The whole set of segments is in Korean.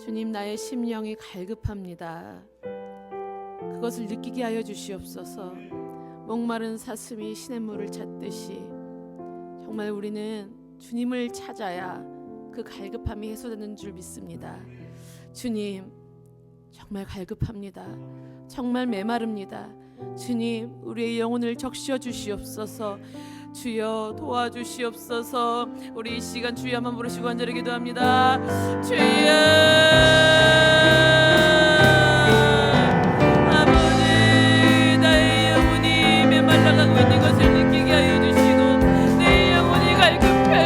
주님, 나의 심령이 갈급합니다. 그것을 느끼게 하여 주시옵소서. 목마른 사슴이 시냇물을 찾듯이 정말 우리는 주님을 찾아야 그 갈급함이 해소되는 줄 믿습니다. 주님, 정말 갈급합니다. 정말 메마릅니다. 주님, 우리의 영혼을 적셔 주시옵소서. 주여 도와주시옵소서. 우리 이 시간 주여만 부르시고 간절히 기도합니다. 주여, 아버지, 나의 영혼이 메말라가고 있는 것을 느끼게 하여 주시고 내 영혼이 갈급해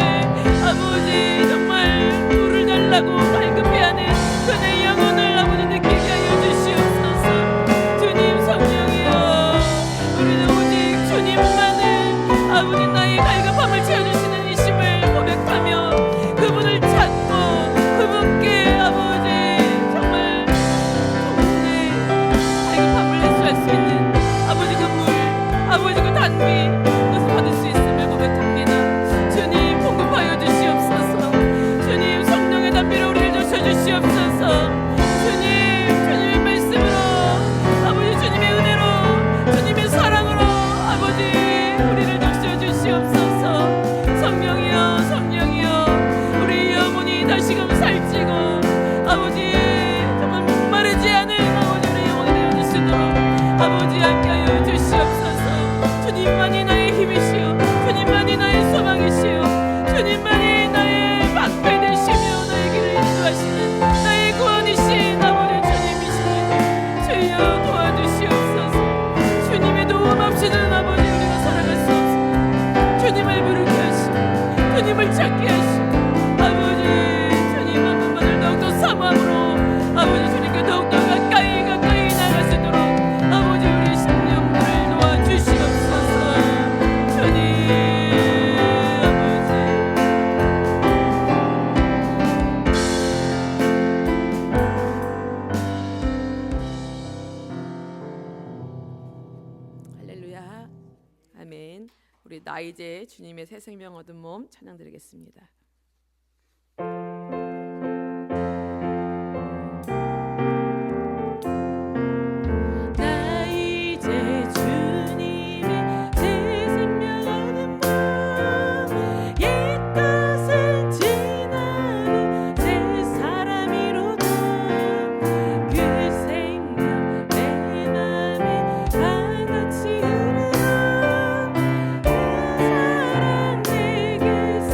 아버지 정말 물을 달라고 갈급해하는 그 내 영혼을 아버지 느끼게 하여 주시옵소서. 주님 성령이여, 우리는 오직 주님만을 아버지 나의 갈급함을 채워주시는 이심을 고백하며 그분을 찾고 그분께 아버지 정말 내 갈급함을 해소할 수 있는 아버지 그 물, 아버지 그 단비 그것을 받을 수 있음을 고백합니다. 주님 공급하여 주시옵소서. 주님 성령의 단비를 우리를 적셔주시옵소서. 주님의 말씀으로 아버지 주님의 은혜로 주님의 사랑으로 아버지 우리를 적셔주시옵소서. 성령이여 우리 영혼이 다시금 살찌고 아버지 정말 목마르지 않은 아버지 우리 영혼이 되어주시도록 아버지 함께하여 주시옵소서. 주님만이 나의 힘이시오, 주님만이 나의 소망이시오, 주님만이 나의 방패 되시며 나의 길을 인도하시는 나의 구원이신 아버지 주님이시니 주여 도와주시옵소서. 주님의 도움 없이는 아버지 우리가 살아갈 수 없습니다. 주님을 부르게 하시고 주님을 찾게 하시고 아버지 주님 한 분만을 더욱더 사모함으로 아버지 주님께 더욱더 가까이 나갈 수 있도록 아버지 우리 심령들을 도와주시옵소서. 주님 아버지. 할렐루야, 아멘. 우리 나 이제 주님의 새 생명 얻은 몸 찬양 드리겠습니다. 나 이제 주님의 새 생명 얻은 몸 옛것은 지나니 새 사람이로다. 그 생명 내 맘에 강같이 흐르고 그 사랑 내게서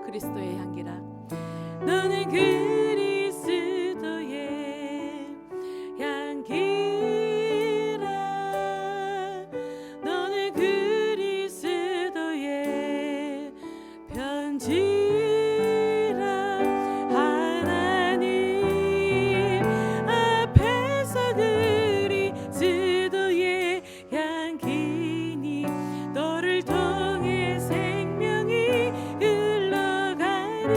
그리스도의 향기라. 너는 그리스도의 향기라. 너는 그리스도의 편지라. 하나님 앞에서 그리스도의 향기니 너를 통해 생명이 흘러가리.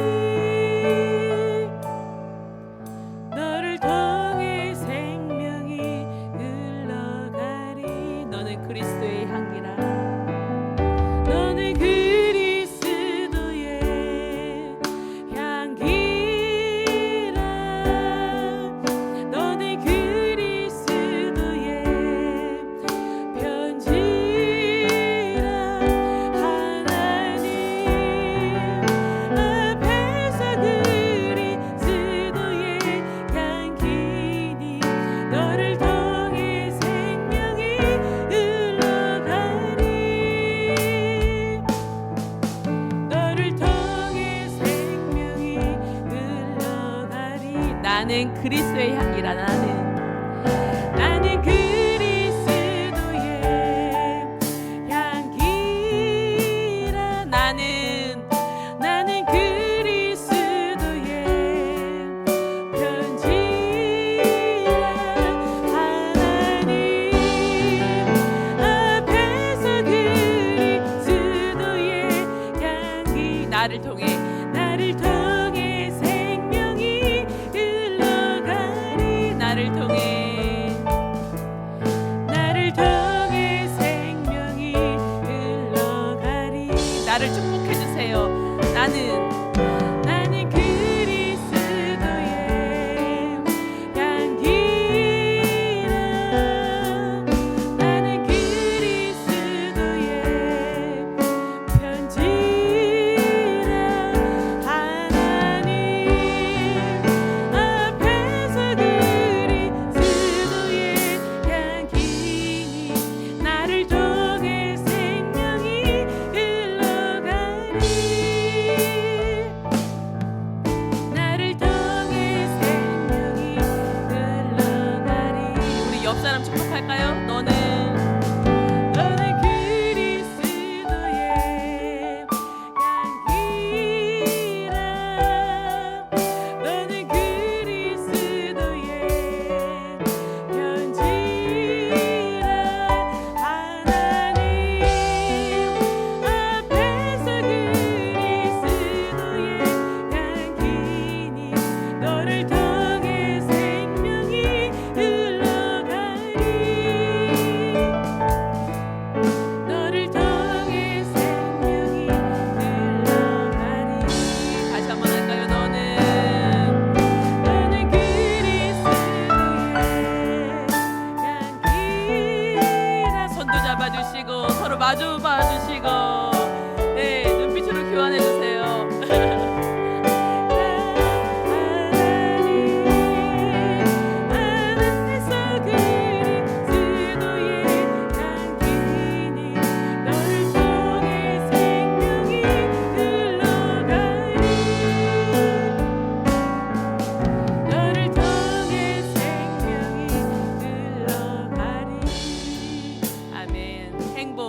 너를 통해 생명이 흘러가리. 너는 그리스도의 향기라. 너는 그리스도의 향기라. 너는 그리스도의 편지라. 하나님 앞에서 그리스도의 향기니 너를 통해 생명이 흘러가리. 너를 통해 생명이 흘러가리. 나는 그리스도의 향기라. 나는 그리스도의 향기라. 나는 그리스도의 편지라. 하나님 앞에서 그리스도의 향기 나를 통해 생명이 흘러가리. 나를 통해 생명이 흘러가리. 나를 축복해 주세요. 나는 그리스도의 향기라. 나는 그리스도의 편지라. 하나님 앞에서 그리스도의 향기니 나를 통해 생명이 흘러가리. 나를 통해 생명이 흘러가리. 우리 옆 사람 축복할까요? 너는 그리스도의 향기라. 너는 그리스도의 편지라. 하나님 앞에서 그리스도의 향기니 너를 통해 생명이 흘러가리. 너를 통해 생명이 흘러가리. 다시 한번 할까요? 너는 그리스도의 향기라. 손도 잡아주시고 서로 마주 봐주시고 네, 눈빛으로 교환해 주세요. 하나님 앞에서 그리스도의 향기니 너를 통해 생명이 흘러가리. 너를 통해 생명이 흘러가리. 아멘. 행복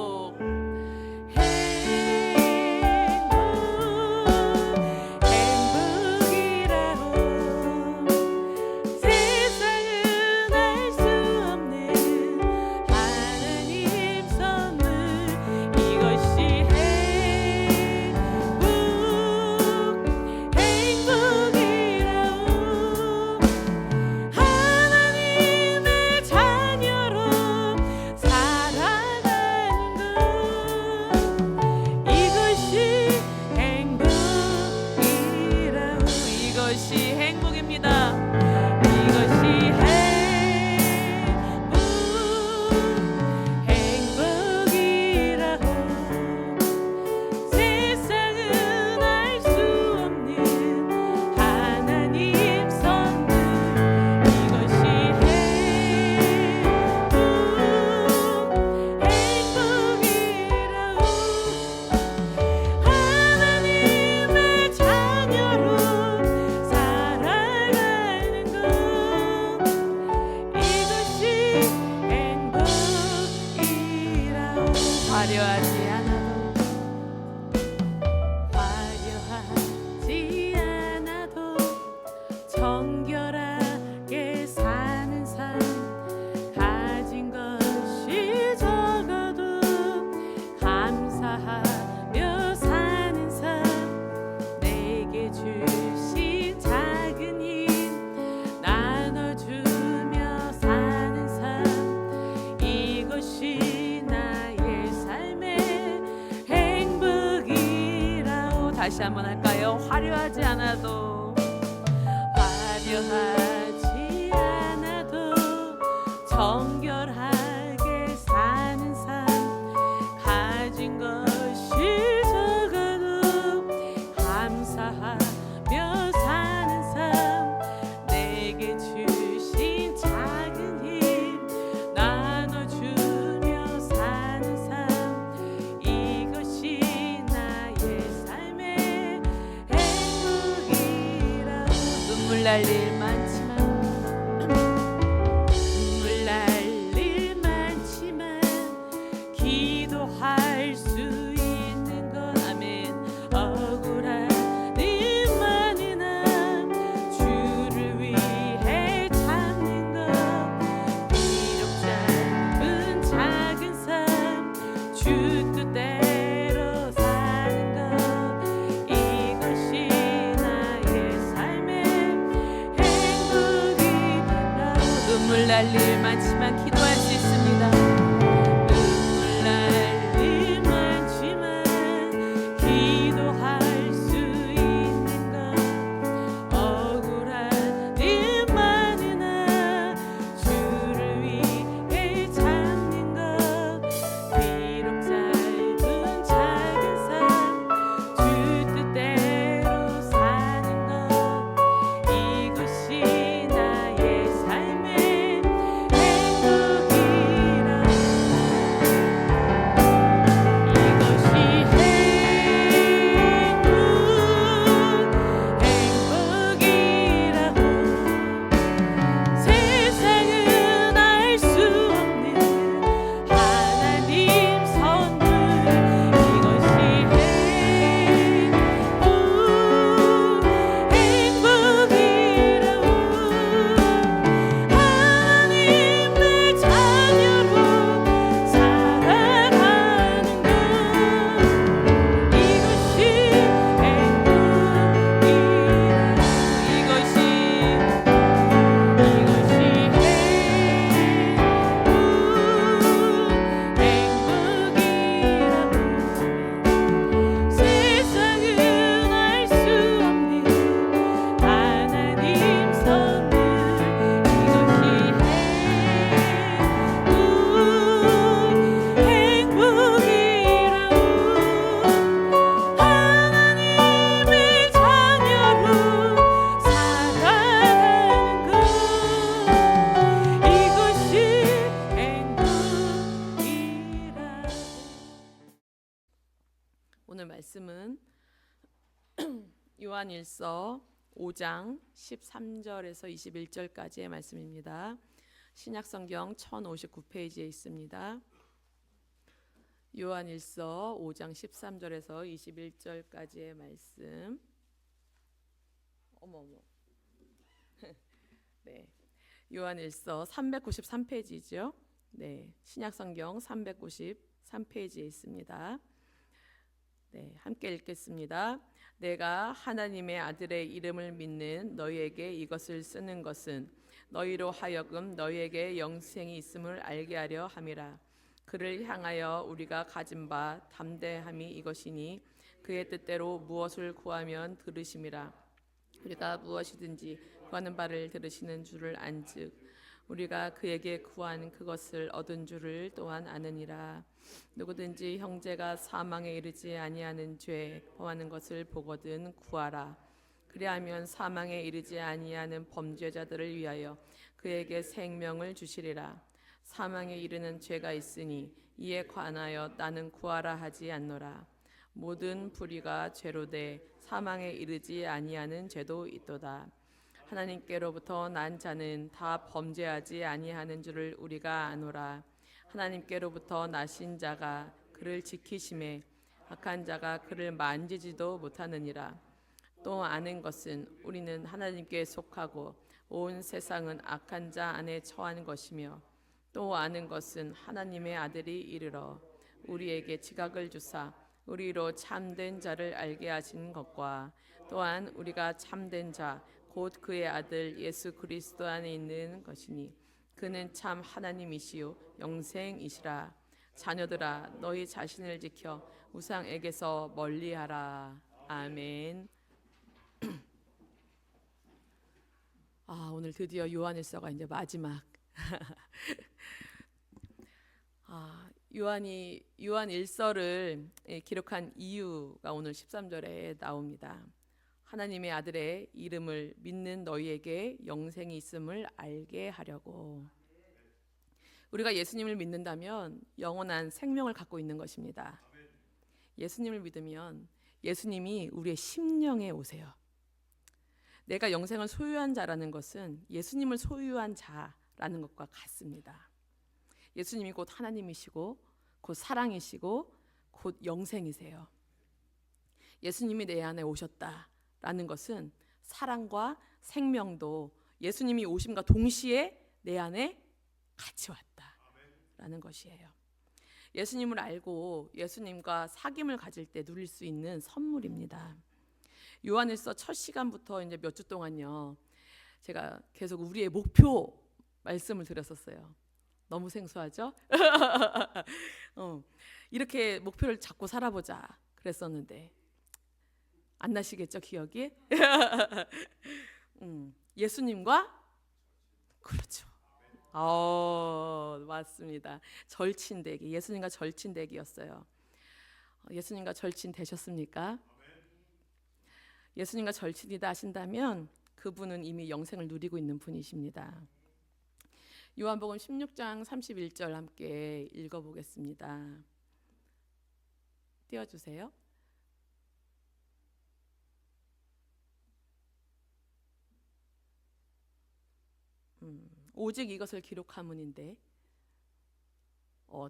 화려하지 않아도 화려하지 않아도 정결하게 사는 삶 가진 것이 적어도 감사하며 사는 삶 내게 주신 작은 힘 나눠주며 사는 삶 이것이 나의 삶의 행복이라고 다시 한번 할까요? 화려하지 않아도 화려하지 않아도 정결하게 사는 삶 가진 것이 적어도 감사하며 사는 삶 내게 주신 작은 힘 나눠주며 사는 삶 이것이 나의 삶의 행복이라고 눈물 날 일 많지만 눈물 날 일 많지만 기도할 수 있는 것 아멘 억울한 일만이나 주를 위해 참는 것 비록 짧은 작은 삶 주 뜻대로 사는 것 이것이 나의 삶의 행복이라고 눈물 날 일 많지만 기도할 수 있습니다. 눈물 날 일 많지만 기도할 수 있는 것 억울한 일만이나 주를 위해 참는 것 비록 짧은 작은 삶 주 뜻대로 사는 것 이것이 나의 삶의 행복이라 이것이 행복이라고 세상은 알 수 없는 하나님 선물 이것이 행복이라고 하나님의 자녀로 살아가는 것 이것이 행복이라고 이것이 행복이라고 세상은 알 수 없는 하나님 선물 이것이 행복이라고 하나님의 자녀로 살아가는 것 이것이 행복이라고 오늘 말씀은 요한일서 5장 13절에서 21절까지의 말씀입니다. 신약성경 1059페이지에 있습니다. 요한일서 5장 13절에서 21절까지의 말씀. 어머머. 네. 요한일서 393페이지죠. 네. 신약성경 393페이지에 있습니다. 네, 함께 읽겠습니다. 내가 하나님의 아들의 이름을 믿는 너희에게 이것을 쓰는 것은 너희로 하여금 너희에게 영생이 있음을 알게 하려 함이라. 그를 향하여 우리가 가진 바 담대함이 이것이니 그의 뜻대로 무엇을 구하면 들으심이라. 우리가 무엇이든지 구하는 바를 들으시는 줄을 안즉 우리가 그에게 구한 그것을 얻은 줄을 또한 아느니라. 누구든지 형제가 사망에 이르지 아니하는 죄 범하는 것을 보거든 구하라. 그리하면 사망에 이르지 아니하는 범죄자들을 위하여 그에게 생명을 주시리라. 사망에 이르는 죄가 있으니 이에 관하여 나는 구하라 하지 않노라. 모든 불의가 죄로 돼 사망에 이르지 아니하는 죄도 있도다. 하나님께로부터 난 자는 다 범죄하지 아니하는 줄을 우리가 아노라. 하나님께로부터 나신 자가 그를 지키심에 악한 자가 그를 만지지도 못하느니라. 또 아는 것은 우리는 하나님께 속하고 온 세상은 악한 자 안에 처한 것이며, 또 아는 것은 하나님의 아들이 이르러 우리에게 지각을 주사 우리로 참된 자를 알게 하신 것과, 또한 우리가 참된 자 곧 그의 아들 예수 그리스도 안에 있는 것이니 그는 참 하나님이시요 영생이시라. 자녀들아, 너희 자신을 지켜 우상에게서 멀리하라. 아멘. 오늘 드디어 요한일서가 이제 마지막. 요한일서를 기록한 이유가 오늘 13절에 나옵니다. 하나님의 아들의 이름을 믿는 너희에게 영생이 있음을 알게 하려고. 우리가 예수님을 믿는다면 영원한 생명을 갖고 있는 것입니다. 예수님을 믿으면 예수님이 우리의 심령에 오세요. 내가 영생을 소유한 자라는 것은 예수님을 소유한 자라는 것과 같습니다. 예수님이 곧 하나님이시고 곧 사랑이시고 곧 영생이세요. 예수님이 내 안에 오셨다라는 것은 사랑과 생명도 예수님이 오심과 동시에 내 안에 같이 왔다라는 것이에요. 예수님을 알고 예수님과 사귐을 가질 때 누릴 수 있는 선물입니다. 요한일서 첫 시간부터 이제 몇 주 동안요, 제가 계속 우리의 목표 말씀을 드렸었어요. 너무 생소하죠? 이렇게 목표를 잡고 살아보자 그랬었는데 안 나시겠죠, 기억이? 예수님과, 그렇죠. 맞습니다. 절친되기, 예수님과 절친되기였어요. 예수님과 절친 되셨습니까? 예수님과 절친이다 하신다면 그분은 이미 영생을 누리고 있는 분이십니다. 요한복음 16장 31절 함께 읽어보겠습니다. 띄워주세요. 오직 이것을 기록하문인데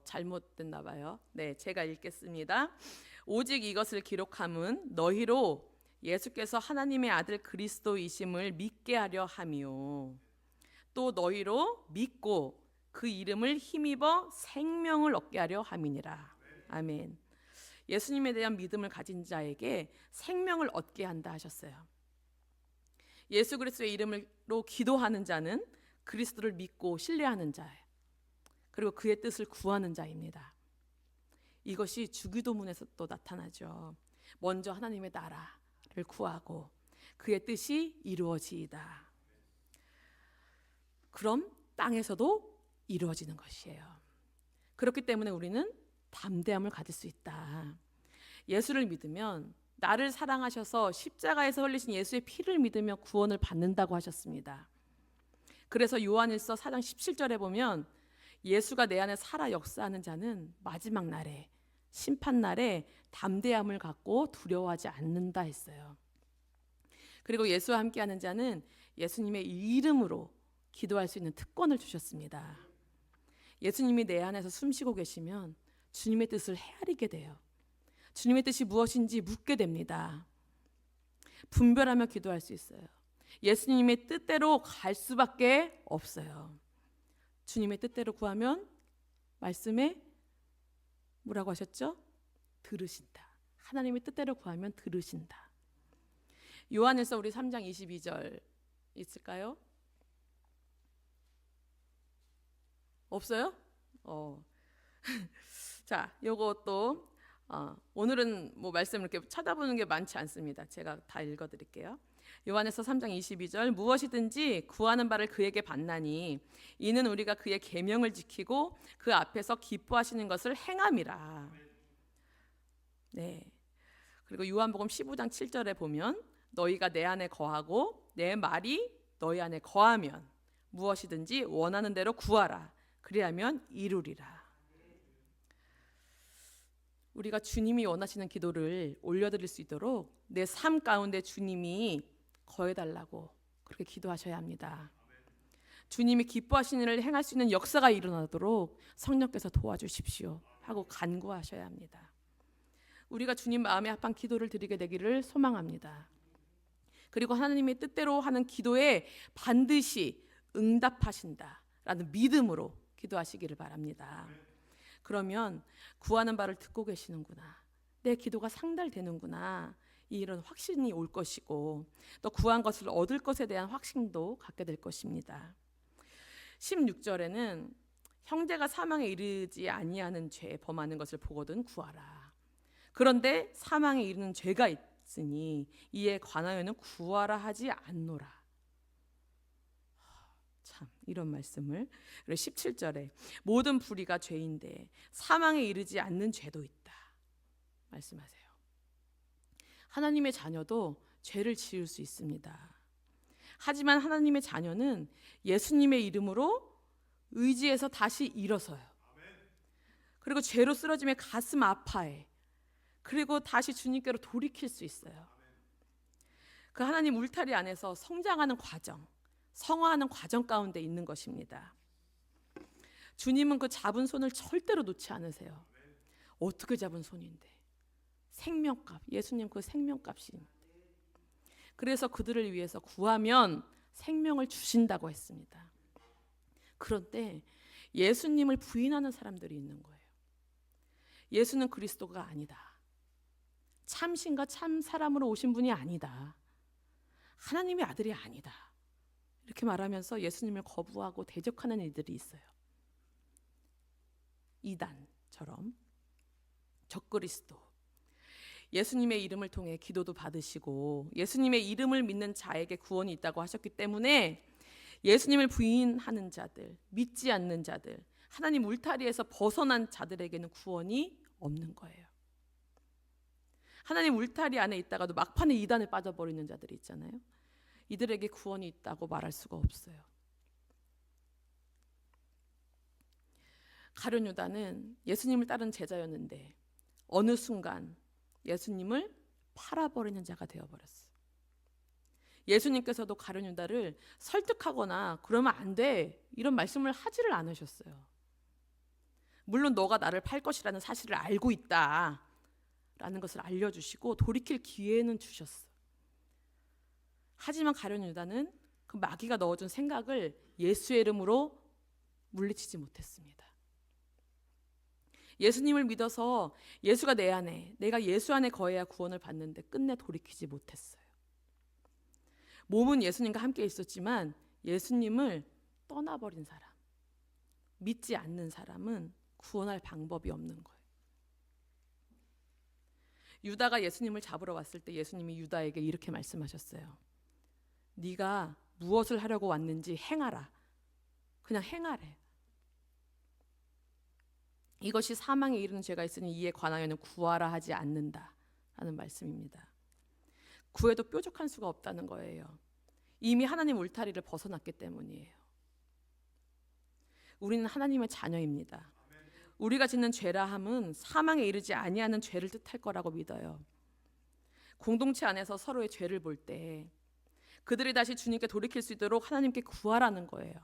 잘못됐나 봐요. 네, 제가 읽겠습니다. 오직 이것을 기록함은 너희로 예수께서 하나님의 아들 그리스도이심을 믿게 하려 함이요, 또 너희로 믿고 그 이름을 힘입어 생명을 얻게 하려 함이니라. 아멘. 예수님에 대한 믿음을 가진 자에게 생명을 얻게 한다 하셨어요. 예수 그리스도의 이름으로 기도하는 자는 그리스도를 믿고 신뢰하는 자예요. 그리고 그의 뜻을 구하는 자입니다. 이것이 주기도문에서 또 나타나죠. 먼저 하나님의 나라를 구하고 그의 뜻이 이루어지이다. 그럼 땅에서도 이루어지는 것이에요. 그렇기 때문에 우리는 담대함을 가질 수 있다. 예수를 믿으면, 나를 사랑하셔서 십자가에서 흘리신 예수의 피를 믿으며 구원을 받는다고 하셨습니다. 그래서 요한일서 4장 17절에 보면 예수가 내 안에 살아 역사하는 자는 마지막 날에, 심판날에 담대함을 갖고 두려워하지 않는다 했어요. 그리고 예수와 함께하는 자는 예수님의 이름으로 기도할 수 있는 특권을 주셨습니다. 예수님이 내 안에서 숨쉬고 계시면 주님의 뜻을 헤아리게 돼요. 주님의 뜻이 무엇인지 묻게 됩니다. 분별하며 기도할 수 있어요. 예수님의 뜻대로 갈 수밖에 없어요. 주님의 뜻대로 구하면 말씀에 뭐라고 하셨죠? 들으신다. 하나님의 뜻대로 구하면 들으신다. 요한일서 우리 3장 22절 있을까요? 없어요? 자, 요것도 오늘은 뭐 말씀을 이렇게 쳐다보는 게 많지 않습니다. 제가 다 읽어드릴게요. 요한에서 3장 22절, 무엇이든지 구하는 바를 그에게 받나니 이는 우리가 그의 계명을 지키고 그 앞에서 기뻐하시는 것을 행함이라. 네. 그리고 요한복음 15장 7절에 보면 너희가 내 안에 거하고 내 말이 너희 안에 거하면 무엇이든지 원하는 대로 구하라. 그리하면 이루리라. 우리가 주님이 원하시는 기도를 올려드릴 수 있도록 내 삶 가운데 주님이 거해달라고 그렇게 기도하셔야 합니다. 주님이 기뻐하시는 일을 행할 수 있는 역사가 일어나도록 성령께서 도와주십시오. 하고 간구하셔야 합니다. 우리가 주님 마음에 합한 기도를 드리게 되기를 소망합니다. 그리고 하나님의 뜻대로 하는 기도에 반드시 응답하신다라는 믿음으로 기도하시기를 바랍니다. 그러면 구하는 바를 듣고 계시는구나, 내 기도가 상달되는구나, 이런 확신이 올 것이고 또 구한 것을 얻을 것에 대한 확신도 갖게 될 것입니다. 16절에는 형제가 사망에 이르지 아니하는 죄 범하는 것을 보거든 구하라. 그런데 사망에 이르는 죄가 있으니 이에 관하여는 구하라 하지 않노라. 참, 이런 말씀을. 그리고 17절에 모든 불의가 죄인데 사망에 이르지 않는 죄도 있다 말씀하세요. 하나님의 자녀도 죄를 지을 수 있습니다. 하지만 하나님의 자녀는 예수님의 이름으로 의지해서 다시 일어서요. 그리고 죄로 쓰러짐에 가슴 아파해. 그리고 다시 주님께로 돌이킬 수 있어요. 그 하나님 울타리 안에서 성장하는 과정, 성화하는 과정 가운데 있는 것입니다. 주님은 그 잡은 손을 절대로 놓지 않으세요. 어떻게 잡은 손인데? 생명값, 예수님 그 생명값입니다. 그래서 그들을 위해서 구하면 생명을 주신다고 했습니다. 그런데 예수님을 부인하는 사람들이 있는 거예요. 예수는 그리스도가 아니다. 참신과 참 사람으로 오신 분이 아니다. 하나님의 아들이 아니다. 이렇게 말하면서 예수님을 거부하고 대적하는 이들이 있어요. 이단처럼 적그리스도. 예수님의 이름을 통해 기도도 받으시고 예수님의 이름을 믿는 자에게 구원이 있다고 하셨기 때문에 예수님을 부인하는 자들, 믿지 않는 자들, 하나님 울타리에서 벗어난 자들에게는 구원이 없는 거예요. 하나님 울타리 안에 있다가도 막판에 이단에 빠져버리는 자들이 있잖아요. 이들에게 구원이 있다고 말할 수가 없어요. 가룟 유다는 예수님을 따른 제자였는데 어느 순간 예수님을 팔아버리는 자가 되어버렸어요. 예수님께서도 가룟 유다를 설득하거나 그러면 안 돼, 이런 말씀을 하지를 않으셨어요. 물론 너가 나를 팔 것이라는 사실을 알고 있다 라는 것을 알려주시고 돌이킬 기회는 주셨어요. 하지만 가룟 유다는 그 마귀가 넣어준 생각을 예수의 이름으로 물리치지 못했습니다. 예수님을 믿어서 예수가 내 안에, 내가 예수 안에 거해야 구원을 받는데 끝내 돌이키지 못했어요. 몸은 예수님과 함께 있었지만 예수님을 떠나버린 사람, 믿지 않는 사람은 구원할 방법이 없는 거예요. 유다가 예수님을 잡으러 왔을 때 예수님이 유다에게 이렇게 말씀하셨어요. 네가 무엇을 하려고 왔는지 행하라. 그냥 행하래. 이것이 사망에 이르는 죄가 있으니 이에 관하여는 구하라 하지 않는다 라는 말씀입니다. 구해도 뾰족한 수가 없다는 거예요. 이미 하나님 울타리를 벗어났기 때문이에요. 우리는 하나님의 자녀입니다. 우리가 짓는 죄라 함은 사망에 이르지 아니하는 죄를 뜻할 거라고 믿어요. 공동체 안에서 서로의 죄를 볼 때 그들이 다시 주님께 돌이킬 수 있도록 하나님께 구하라는 거예요.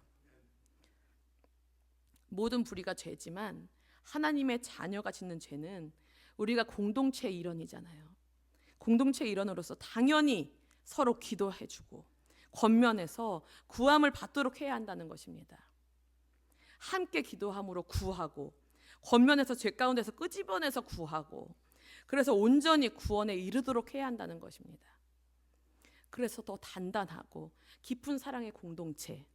모든 불의가 죄지만 하나님의 자녀가 짓는 죄는 우리가 공동체의 일원이잖아요. 공동체의 일원으로서 당연히 서로 기도해주고 권면해서 구함을 받도록 해야 한다는 것입니다. 함께 기도함으로 구하고 권면해서 죄 가운데서 끄집어내서 구하고 그래서 온전히 구원에 이르도록 해야 한다는 것입니다. 그래서 더 단단하고 깊은 사랑의 공동체,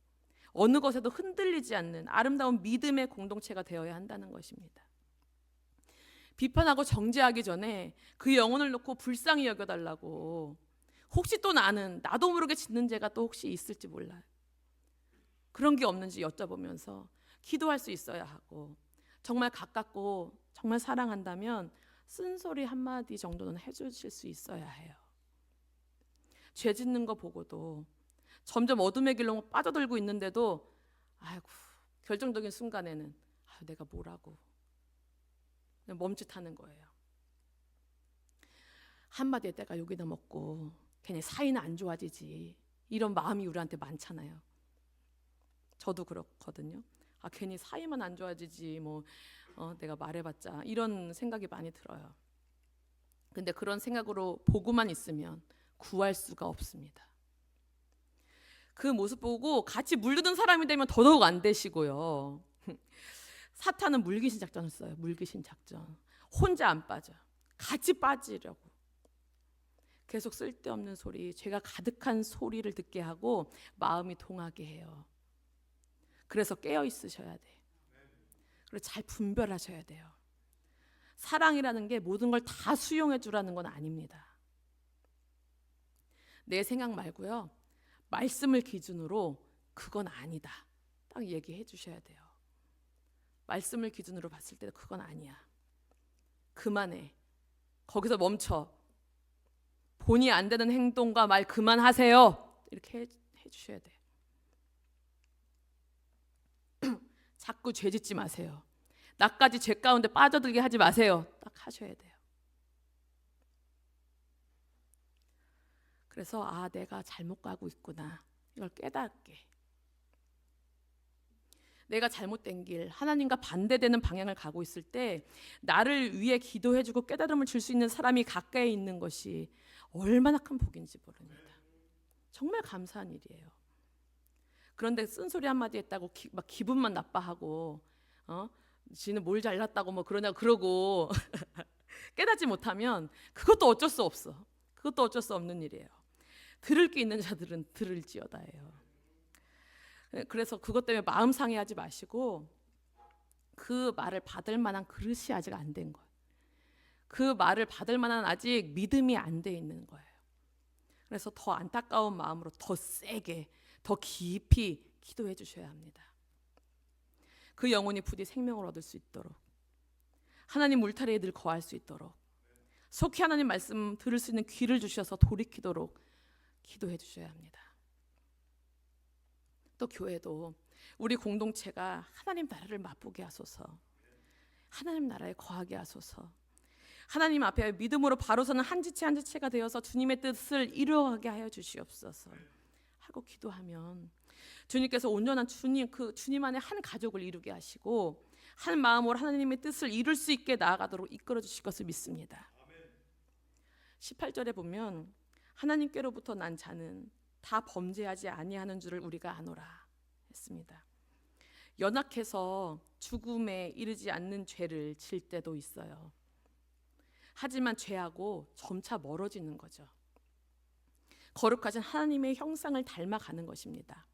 어느 것에도 흔들리지 않는 아름다운 믿음의 공동체가 되어야 한다는 것입니다. 비판하고 정죄하기 전에 그 영혼을 놓고 불쌍히 여겨달라고, 혹시 또 나도 모르게 짓는 죄가 또 혹시 있을지 몰라요. 그런 게 없는지 여쭤보면서 기도할 수 있어야 하고, 정말 가깝고 정말 사랑한다면 쓴소리 한마디 정도는 해주실 수 있어야 해요. 죄 짓는 거 보고도 점점 어둠의 길로 빠져들고 있는데도 아이고, 결정적인 순간에는 내가 뭐라고 그냥 멈칫하는 거예요. 한마디에 때가 욕이나 먹고 괜히 사이는 안 좋아지지, 이런 마음이 우리한테 많잖아요. 저도 그렇거든요. 괜히 사이만 안 좋아지지 내가 말해봤자 이런 생각이 많이 들어요. 근데 그런 생각으로 보고만 있으면 구할 수가 없습니다. 그 모습 보고 같이 물드는 사람이 되면 더더욱 안 되시고요. 사탄은 물귀신 작전을 써요. 물귀신 작전. 혼자 안 빠져. 같이 빠지려고. 계속 쓸데없는 소리, 죄가 가득한 소리를 듣게 하고 마음이 동하게 해요. 그래서 깨어 있으셔야 돼. 그리고 잘 분별하셔야 돼요. 사랑이라는 게 모든 걸 다 수용해 주라는 건 아닙니다. 내 생각 말고요. 말씀을 기준으로 그건 아니다. 딱 얘기해 주셔야 돼요. 말씀을 기준으로 봤을 때 그건 아니야. 그만해. 거기서 멈춰. 본의 안 되는 행동과 말 그만하세요. 이렇게 해 주셔야 돼요. 자꾸 죄 짓지 마세요. 나까지 죄 가운데 빠져들게 하지 마세요. 딱 하셔야 돼요. 그래서 내가 잘못 가고 있구나. 이걸 깨닫게. 내가 잘못된 길, 하나님과 반대되는 방향을 가고 있을 때 나를 위해 기도해주고 깨달음을 줄 수 있는 사람이 가까이 있는 것이 얼마나 큰 복인지 모릅니다. 정말 감사한 일이에요. 그런데 쓴소리 한마디 했다고 막 기분만 나빠하고 지는 뭘 잘났다고 뭐 그러고 깨닫지 못하면 그것도 어쩔 수 없어. 그것도 어쩔 수 없는 일이에요. 들을 게 있는 자들은 들을지어다예요. 그래서 그것 때문에 마음 상해하지 마시고 그 말을 받을 만한 그릇이 아직 안 된 거예요. 그 말을 받을 만한 아직 믿음이 안 돼 있는 거예요. 그래서 더 안타까운 마음으로 더 세게 더 깊이 기도해 주셔야 합니다. 그 영혼이 부디 생명을 얻을 수 있도록 하나님 울타리에 늘 거할 수 있도록 속히 하나님 말씀 들을 수 있는 귀를 주셔서 돌이키도록 기도해 주셔야 합니다. 또 교회도 우리 공동체가 하나님 나라를 맛보게 하소서. 하나님 나라에 거하게 하소서. 하나님 앞에 믿음으로 바로 서는 한 지체 한 지체가 되어서 주님의 뜻을 이루어가게 하여 주시옵소서 하고 기도하면 주님께서 온전한 주님 안에 한 가족을 이루게 하시고 한 마음으로 하나님의 뜻을 이룰 수 있게 나아가도록 이끌어 주실 것을 믿습니다. 18절에 보면 하나님께로부터 난 자는 다 범죄하지 아니하는 줄을 우리가 아노라 했습니다. 연약해서 죽음에 이르지 않는 죄를 질 때도 있어요. 하지만 죄하고 점차 멀어지는 거죠. 거룩하신 하나님의 형상을 닮아가는 것입니다.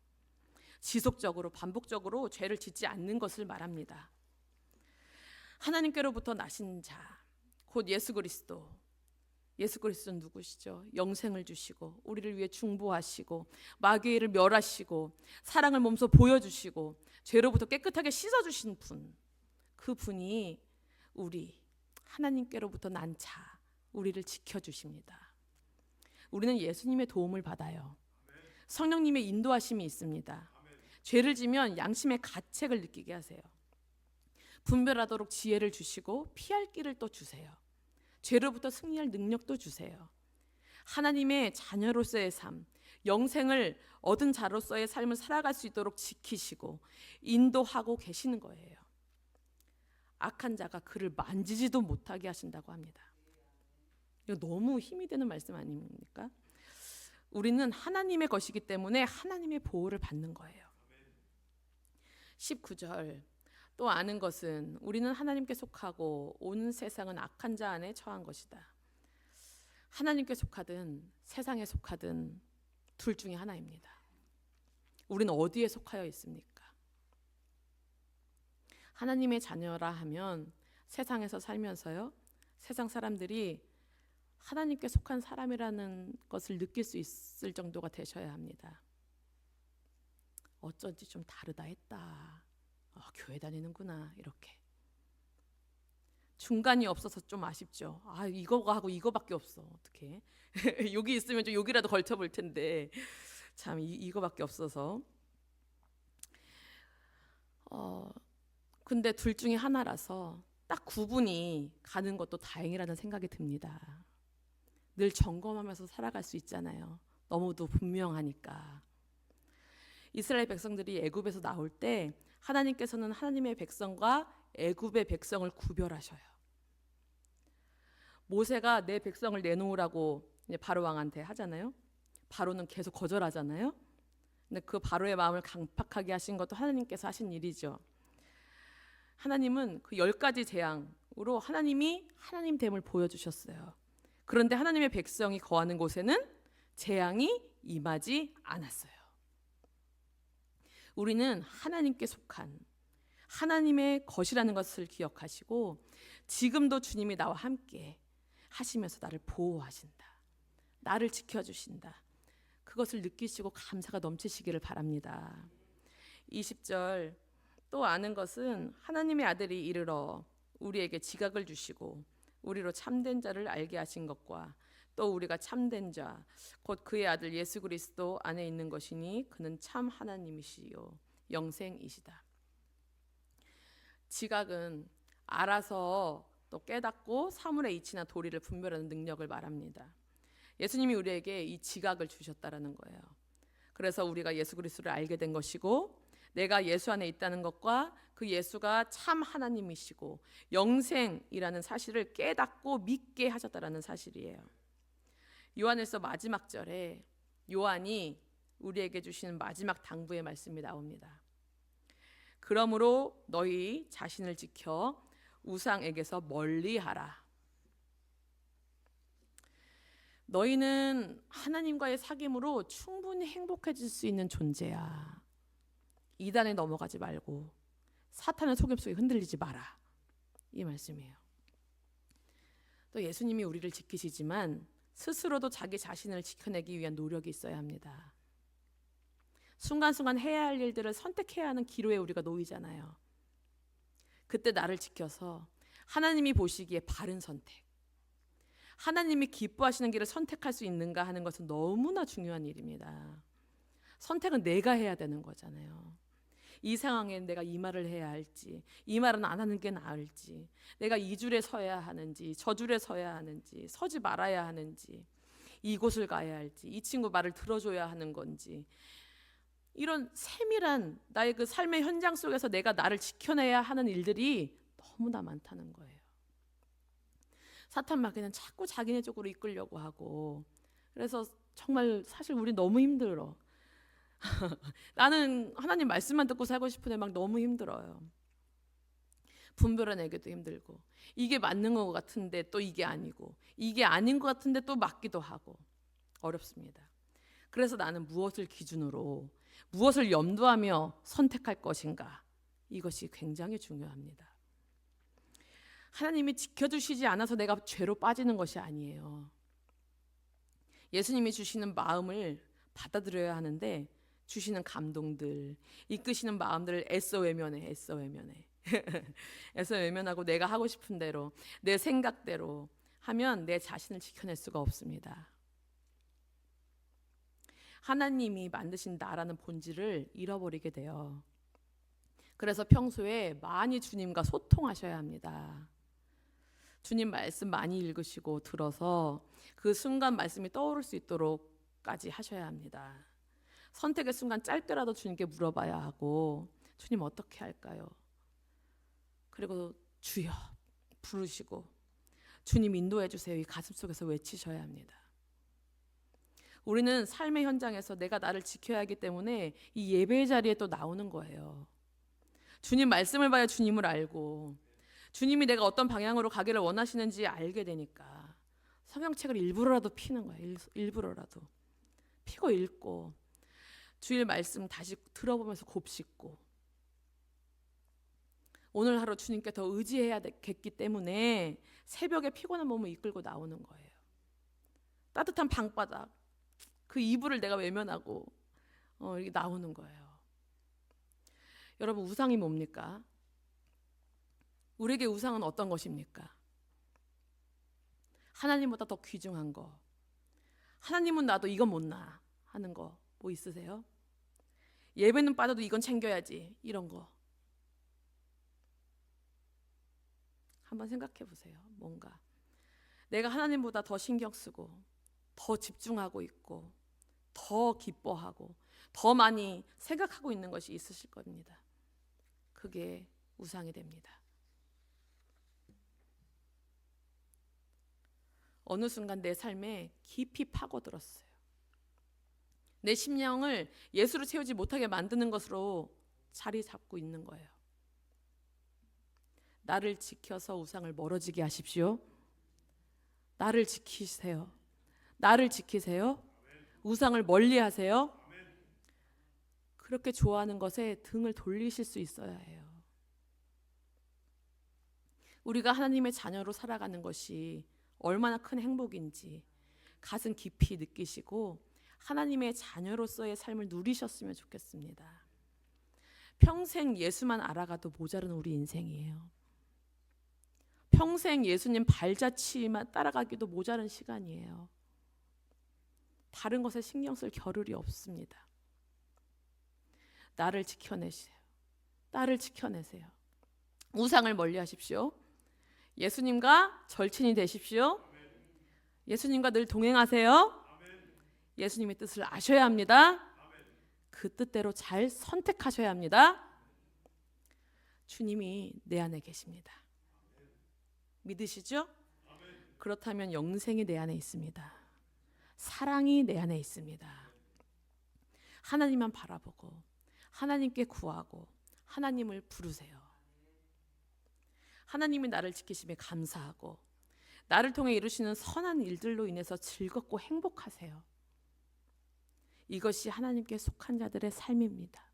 지속적으로 반복적으로 죄를 짓지 않는 것을 말합니다. 하나님께로부터 나신 자, 곧 예수 그리스도. 예수 그리스도는 누구시죠? 영생을 주시고 우리를 위해 중보하시고 마귀의 일을 멸하시고 사랑을 몸소 보여주시고 죄로부터 깨끗하게 씻어주신 분. 그 분이 우리 하나님께로부터 난 자, 우리를 지켜주십니다. 우리는 예수님의 도움을 받아요. 성령님의 인도하심이 있습니다. 죄를 지면 양심의 가책을 느끼게 하세요. 분별하도록 지혜를 주시고 피할 길을 또 주세요. 죄로부터 승리할 능력도 주세요. 하나님의 자녀로서의 삶, 영생을 얻은 자로서의 삶을 살아갈 수 있도록 지키시고 인도하고 계시는 거예요. 악한 자가 그를 만지지도 못하게 하신다고 합니다. 이거 너무 힘이 되는 말씀 아닙니까? 우리는 하나님의 것이기 때문에 하나님의 보호를 받는 거예요. 19절 또 아는 것은 우리는 하나님께 속하고 온 세상은 악한 자 안에 처한 것이다. 하나님께 속하든 세상에 속하든 둘 중에 하나입니다. 우리는 어디에 속하여 있습니까? 하나님의 자녀라 하면 세상에서 살면서요, 세상 사람들이 하나님께 속한 사람이라는 것을 느낄 수 있을 정도가 되셔야 합니다. 어쩐지 좀 다르다 했다. 교회 다니는구나 이렇게. 중간이 없어서 좀 아쉽죠. 이거가 하고 이거밖에 없어. 어떻게? 여기 있으면 좀 여기라도 걸쳐볼 텐데 참 이거밖에 없어서. 근데 둘 중에 하나라서 딱 구분이 가는 것도 다행이라는 생각이 듭니다. 늘 점검하면서 살아갈 수 있잖아요. 너무도 분명하니까. 이스라엘 백성들이 애굽에서 나올 때 하나님께서는 하나님의 백성과 애굽의 백성을 구별하셔요. 모세가 내 백성을 내놓으라고 바로 왕한테 하잖아요. 바로는 계속 거절하잖아요. 근데 그 바로의 마음을 강팍하게 하신 것도 하나님께서 하신 일이죠. 하나님은 그 10가지 재앙으로 하나님이 하나님됨을 보여주셨어요. 그런데 하나님의 백성이 거하는 곳에는 재앙이 임하지 않았어요. 우리는 하나님께 속한 하나님의 것이라는 것을 기억하시고 지금도 주님이 나와 함께 하시면서 나를 보호하신다. 나를 지켜주신다. 그것을 느끼시고 감사가 넘치시기를 바랍니다. 20절 또 아는 것은 하나님의 아들이 이르러 우리에게 지각을 주시고 우리로 참된 자를 알게 하신 것과 또 우리가 참된 자 곧 그의 아들 예수 그리스도 안에 있는 것이니 그는 참 하나님이시요 영생이시다. 지각은 알아서 또 깨닫고 사물의 이치나 도리를 분별하는 능력을 말합니다. 예수님이 우리에게 이 지각을 주셨다라는 거예요. 그래서 우리가 예수 그리스도를 알게 된 것이고 내가 예수 안에 있다는 것과 그 예수가 참 하나님이시고 영생이라는 사실을 깨닫고 믿게 하셨다라는 사실이에요. 요한일서 마지막 절에 요한이 우리에게 주시는 마지막 당부의 말씀이 나옵니다. 그러므로 너희 자신을 지켜 우상에게서 멀리하라. 너희는 하나님과의 사귐으로 충분히 행복해질 수 있는 존재야. 이단에 넘어가지 말고 사탄의 속임 속에 흔들리지 마라. 이 말씀이에요. 또 예수님이 우리를 지키시지만 스스로도 자기 자신을 지켜내기 위한 노력이 있어야 합니다. 순간순간 해야 할 일들을 선택해야 하는 기로에 우리가 놓이잖아요. 그때 나를 지켜서 하나님이 보시기에 바른 선택, 하나님이 기뻐하시는 길을 선택할 수 있는가 하는 것은 너무나 중요한 일입니다. 선택은 내가 해야 되는 거잖아요. 이 상황에 내가 이 말을 해야 할지, 이 말은 안 하는 게 나을지, 내가 이 줄에 서야 하는지, 저 줄에 서야 하는지, 서지 말아야 하는지, 이곳을 가야 할지, 이 친구 말을 들어줘야 하는 건지, 이런 세밀한 나의 그 삶의 현장 속에서 내가 나를 지켜내야 하는 일들이 너무나 많다는 거예요. 사탄 마귀는 자꾸 자기네 쪽으로 이끌려고 하고, 그래서 정말 사실 우리 너무 힘들어. 나는 하나님 말씀만 듣고 살고 싶은데 막 너무 힘들어요. 분별해내기도 힘들고, 이게 맞는 것 같은데 또 이게 아니고, 이게 아닌 것 같은데 또 맞기도 하고 어렵습니다. 그래서 나는 무엇을 기준으로, 무엇을 염두하며 선택할 것인가, 이것이 굉장히 중요합니다. 하나님이 지켜주시지 않아서 내가 죄로 빠지는 것이 아니에요. 예수님이 주시는 마음을 받아들여야 하는데 주시는 감동들, 이끄시는 마음들을 애써 외면해. 애써 외면하고 내가 하고 싶은 대로, 내 생각대로 하면 내 자신을 지켜낼 수가 없습니다. 하나님이 만드신 나라는 본질을 잃어버리게 돼요. 그래서 평소에 많이 주님과 소통하셔야 합니다. 주님 말씀 많이 읽으시고 들어서 그 순간 말씀이 떠오를 수 있도록까지 하셔야 합니다. 선택의 순간 짧게라도 주님께 물어봐야 하고, 주님 어떻게 할까요? 그리고 주여 부르시고 주님 인도해 주세요, 이 가슴속에서 외치셔야 합니다. 우리는 삶의 현장에서 내가 나를 지켜야 하기 때문에 이 예배의 자리에 또 나오는 거예요. 주님 말씀을 봐야 주님을 알고, 주님이 내가 어떤 방향으로 가기를 원하시는지 알게 되니까 성경책을 일부러라도 피는 거예요. 일부러라도 피고 읽고 주일 말씀 다시 들어보면서 곱씹고, 오늘 하루 주님께 더 의지해야겠기 때문에 새벽에 피곤한 몸을 이끌고 나오는 거예요. 따뜻한 방바닥, 그 이불을 내가 외면하고 이렇게 나오는 거예요. 여러분, 우상이 뭡니까? 우리에게 우상은 어떤 것입니까? 하나님보다 더 귀중한 거, 하나님은 나도 이건 못나 하는 거 뭐 있으세요? 예배는 빠져도 이건 챙겨야지, 이런 거 한번 생각해 보세요. 뭔가 내가 하나님보다 더 신경 쓰고 더 집중하고 있고 더 기뻐하고 더 많이 생각하고 있는 것이 있으실 겁니다. 그게 우상이 됩니다. 어느 순간 내 삶에 깊이 파고들었어요. 내 심령을 예수로 채우지 못하게 만드는 것으로 자리 잡고 있는 거예요. 나를 지켜서 우상을 멀어지게 하십시오. 나를 지키세요. 나를 지키세요. 우상을 멀리하세요. 그렇게 좋아하는 것에 등을 돌리실 수 있어야 해요. 우리가 하나님의 자녀로 살아가는 것이 얼마나 큰 행복인지 가슴 깊이 느끼시고 하나님의 자녀로서의 삶을 누리셨으면 좋겠습니다. 평생 예수만 알아가도 모자른 우리 인생이에요. 평생 예수님 발자취만 따라가기도 모자른 시간이에요. 다른 것에 신경 쓸 겨를이 없습니다. 나를 지켜내세요. 나를 지켜내세요. 우상을 멀리하십시오. 예수님과 절친이 되십시오. 예수님과 늘 동행하세요. 예수님의 뜻을 아셔야 합니다. 그 뜻대로 잘 선택하셔야 합니다. 주님이 내 안에 계십니다. 믿으시죠? 그렇다면 영생이 내 안에 있습니다. 사랑이 내 안에 있습니다. 하나님만 바라보고 하나님께 구하고 하나님을 부르세요. 하나님이 나를 지키심에 감사하고 나를 통해 이루시는 선한 일들로 인해서 즐겁고 행복하세요. 이것이 하나님께 속한 자들의 삶입니다.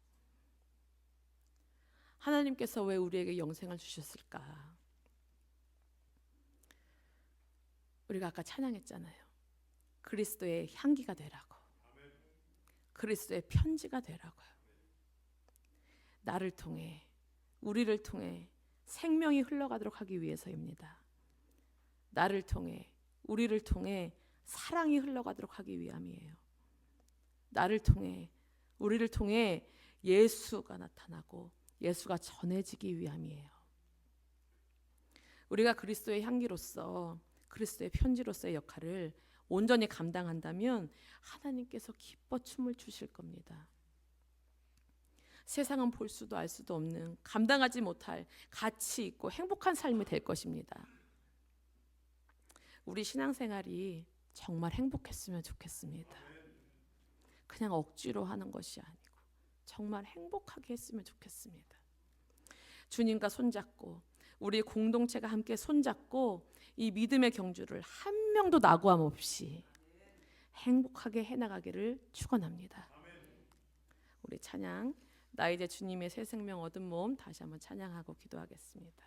하나님께서 왜 우리에게 영생을 주셨을까? 우리가 아까 찬양했잖아요. 그리스도의 향기가 되라고. 그리스도의 편지가 되라고요. 나를 통해, 우리를 통해 생명이 흘러가도록 하기 위해서입니다. 나를 통해, 우리를 통해 사랑이 흘러가도록 하기 위함이에요. 나를 통해, 우리를 통해 예수가 나타나고 예수가 전해지기 위함이에요. 우리가 그리스도의 향기로서, 그리스도의 편지로서의 역할을 온전히 감당한다면 하나님께서 기뻐 춤을 추실 겁니다. 세상은 볼 수도 알 수도 없는, 감당하지 못할 가치 있고 행복한 삶이 될 것입니다. 우리 신앙생활이 정말 행복했으면 좋겠습니다. 그냥 억지로 하는 것이 아니고 정말 행복하게 했으면 좋겠습니다. 주님과 손잡고 우리 공동체가 함께 손잡고 이 믿음의 경주를 한 명도 낙오함 없이 행복하게 해나가기를 축원합니다. 우리 찬양, 나 이제 주님의 새 생명 얻은 몸 다시 한번 찬양하고 기도하겠습니다.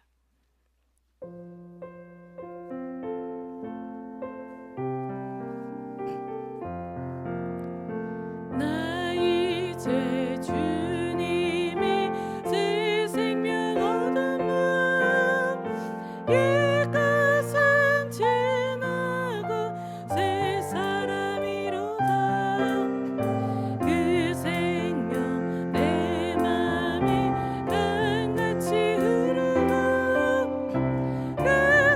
나 이제 주님의 새 생명 얻은 몸 이것은 지나고 새 사람이로다. 그 생명 내 맘에 강같이 흐르고 그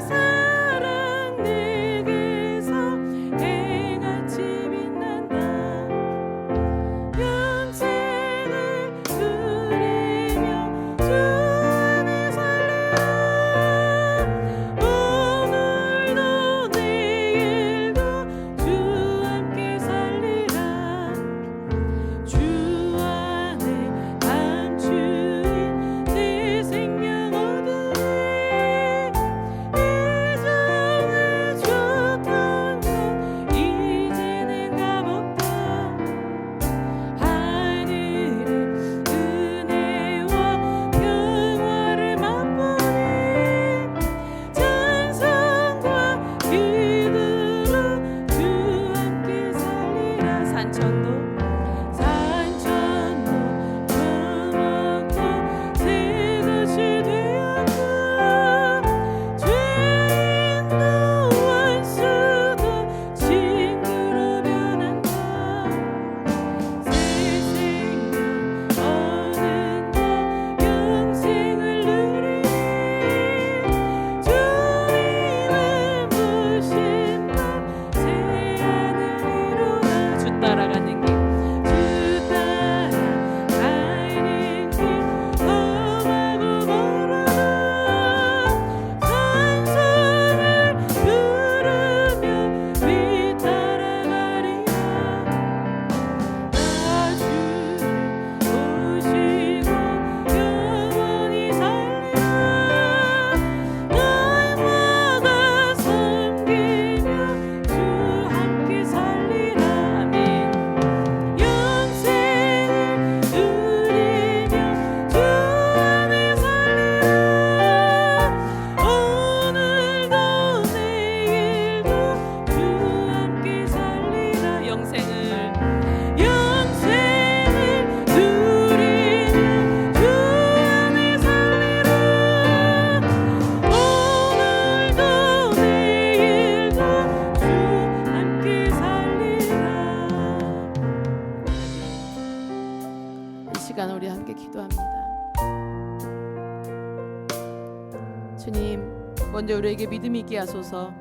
우리에게 믿음이 있게 하소서.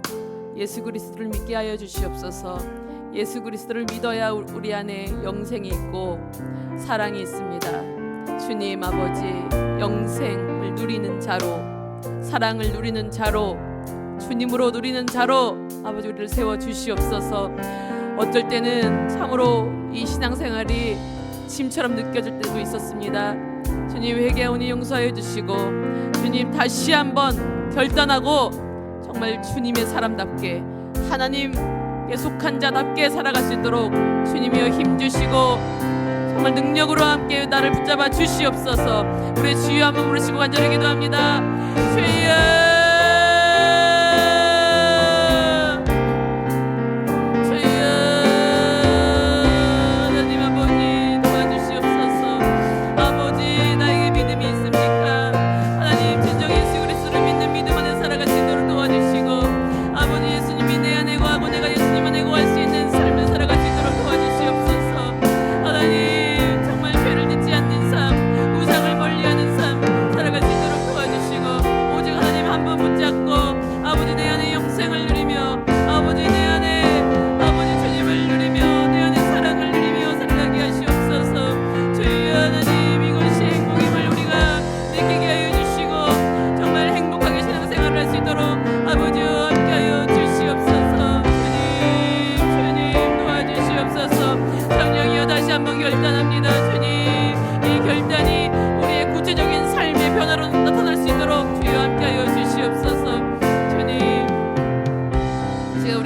예수 그리스도를 믿게 하여 주시옵소서. 예수 그리스도를 믿어야 우리 안에 영생이 있고 사랑이 있습니다. 주님 아버지, 영생을 누리는 자로, 사랑을 누리는 자로, 주님으로 누리는 자로 아버지 우리를 세워 주시옵소서. 어떨 때는 참으로 이 신앙생활이 짐처럼 느껴질 때도 있었습니다. 주님, 회개하오니 용서해 주시고, 주님 다시 한번 결단하고 정말 주님의 사람답게 하나님께 속한 자답게 살아갈 수 있도록 주님이여 힘주시고 정말 능력으로 함께 나를 붙잡아 주시옵소서. 우리 주여 한번 부르시고 간절히 기도합니다. 주여,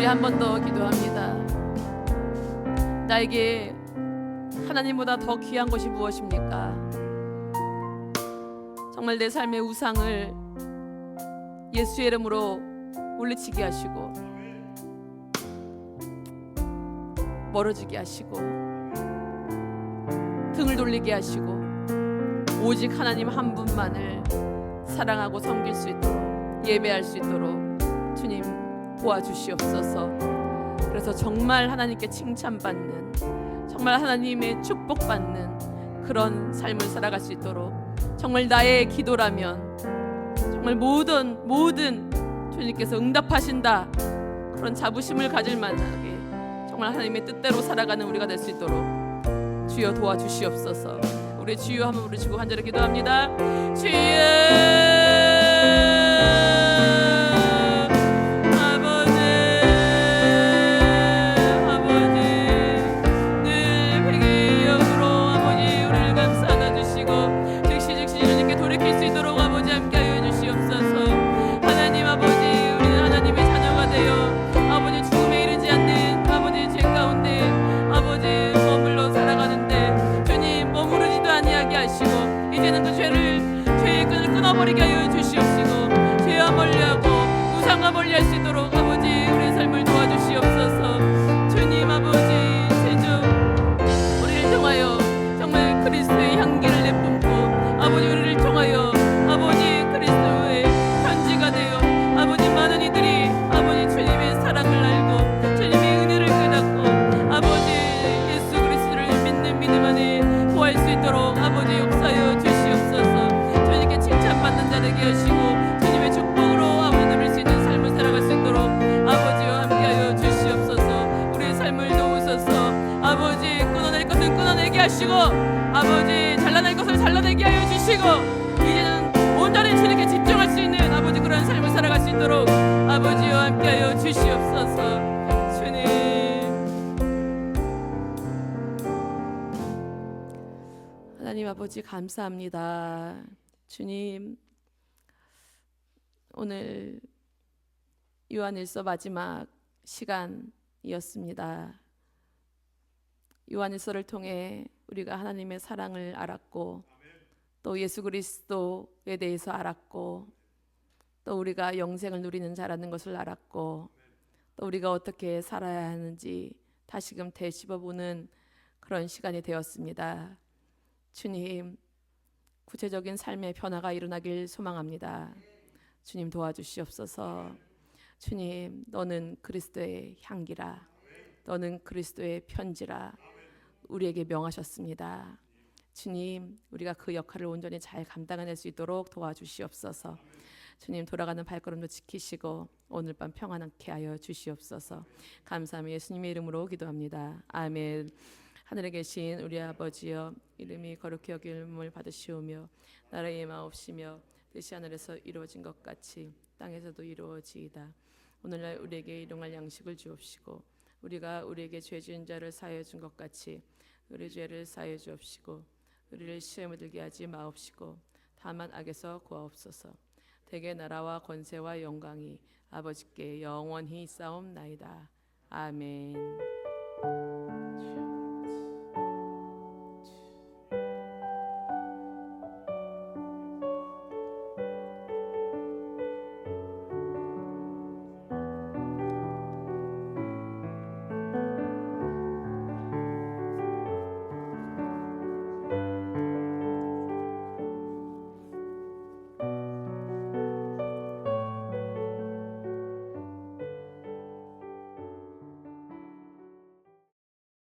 한 번 더 기도합니다. 나에게 하나님보다 더 귀한 것이 무엇입니까? 정말 내 삶의 우상을 예수의 이름으로 물리치게 하시고 멀어지게 하시고 등을 돌리게 하시고 오직 하나님 한 분만을 사랑하고 섬길 수 있도록, 예배할 수 있도록 주님 도와주시옵소서. 그래서 정말 하나님께 칭찬받는, 정말 하나님의 축복받는 그런 삶을 살아갈 수 있도록, 정말 나의 기도라면 정말 모든 주님께서 응답하신다, 그런 자부심을 가질 만하게 정말 하나님의 뜻대로 살아가는 우리가 될 수 있도록 주여 도와주시옵소서. 우리 주여 한번 부르시고 간절히 기도합니다. 주여, 버리게 하여 주시옵시고 죄와 멀리하고 우상과 멀리할 수 있도록 아버지 우리의 삶을 도와주시옵소서. 주님 아버지, 제주 우리를 통하여 정말 그리스도의 향기를 내뿜고 아버지 우리를 통하여 아버지 그리스도의 편지가 되어 아버지 많은 이들이 아버지 주님의 사랑을 알고 주님의 은혜를 깨닫고 아버지 예수 그리스도를 믿는 믿음 안에 구할 수 있도록 아버지 역사하여 주시옵소서. 받는 자 되게 하시고 주님의 축복으로 아버지 누릴 수 있는 삶을 살아갈 수 있도록 아버지와 함께하여 주시옵소서. 우리의 삶을 도우소서. 아버지 끊어낼 것을 끊어내게 하시고 아버지 잘라낼 것을 잘라내게 하여 주시고 이제는 온전히 주님께 집중할 수 있는 아버지 그런 삶을 살아갈 수 있도록 아버지와 함께하여 주시옵소서. 주님, 하나님 아버지 감사합니다. 주님, 오늘 요한일서 마지막 시간이었습니다. 요한일서를 통해 우리가 하나님의 사랑을 알았고 또 예수 그리스도에 대해서 알았고 또 우리가 영생을 누리는 자라는 것을 알았고 또 우리가 어떻게 살아야 하는지 다시금 되짚어보는 그런 시간이 되었습니다. 주님, 구체적인 삶의 변화가 일어나길 소망합니다. 주님 도와주시옵소서. 주님, 너는 그리스도의 향기라, 너는 그리스도의 편지라 우리에게 명하셨습니다. 주님, 우리가 그 역할을 온전히 잘 감당해낼 수 있도록 도와주시옵소서. 주님 돌아가는 발걸음도 지키시고 오늘 밤 평안하게 하여 주시옵소서. 감사하며 예수님의 이름으로 기도합니다. 아멘. 하늘에 계신 우리 아버지여, 이름이 거룩히 여김을 받으시오며 나라의 임하옵시며 뜻이 하늘에서 이루어진 것 같이 땅에서도 이루어지이다. 오늘날 우리에게 일용할 양식을 주옵시고 우리가 우리에게 죄 지은 자를 사하여 준 것 같이 우리 죄를 사하여 주옵시고 우리를 시험에 들게 하지 마옵시고 다만 악에서 구하옵소서. 대개 나라와 권세와 영광이 아버지께 영원히 있사옵나이다. 아멘.